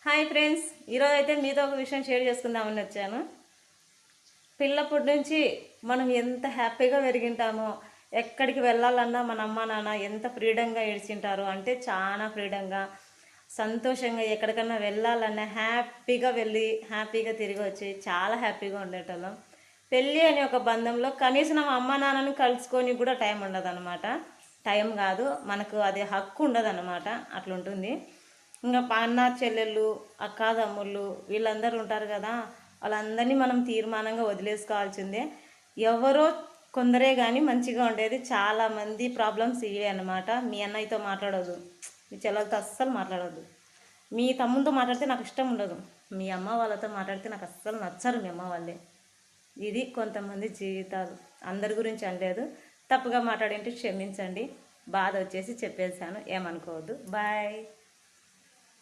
Hi friends, ఈరోజు అయితే మీతో ఒక విషయం షేర్ చేసుకుందామని వచ్చాను. పిల్లప్పటి నుంచి మనం ఎంత హ్యాపీగా పెరిగింటామో, ఎక్కడికి వెళ్ళాలన్నా మన అమ్మ నాన్న ఎంత ఫ్రీడంగా ఏడ్చింటారు అంటే చాలా ఫ్రీడంగా, సంతోషంగా ఎక్కడికన్నా వెళ్ళాలన్నా హ్యాపీగా వెళ్ళి హ్యాపీగా తిరిగి వచ్చి చాలా హ్యాపీగా ఉండేటోళ్ళం. పెళ్ళి అనే ఒక బంధంలో కనీసం మా అమ్మ నాన్నని కలుసుకొని కూడా టైం ఉండదన్నమాట. టైం కాదు, మనకు అది హక్కు ఉండదన్నమాట. అట్లుంటుంది. ఇంకా అన్న చెల్లెళ్ళు, అక్క తమ్ముళ్ళు వీళ్ళందరూ ఉంటారు కదా, వాళ్ళందరినీ మనం తీర్మానంగా వదిలేసుకోవాల్సిందే. ఎవరో కొందరే కానీ మంచిగా ఉండేది. చాలామంది ప్రాబ్లమ్స్ ఇవే అన్నమాట. మీ అన్నయ్యతో మాట్లాడదు, మీ చెల్లెలతో అస్సలు మాట్లాడద్దు, మీ తమ్ముతో మాట్లాడితే నాకు ఇష్టం ఉండదు, మీ అమ్మ వాళ్ళతో మాట్లాడితే నాకు అస్సలు నచ్చరు మీ అమ్మ వాళ్ళే. ఇది కొంతమంది జీవితాలు. అందరి గురించి అనలేదు, తప్పుగా మాట్లాడింటే క్షమించండి. బాధ వచ్చేసి చెప్పేశాను, ఏమనుకోవద్దు. బాయ్.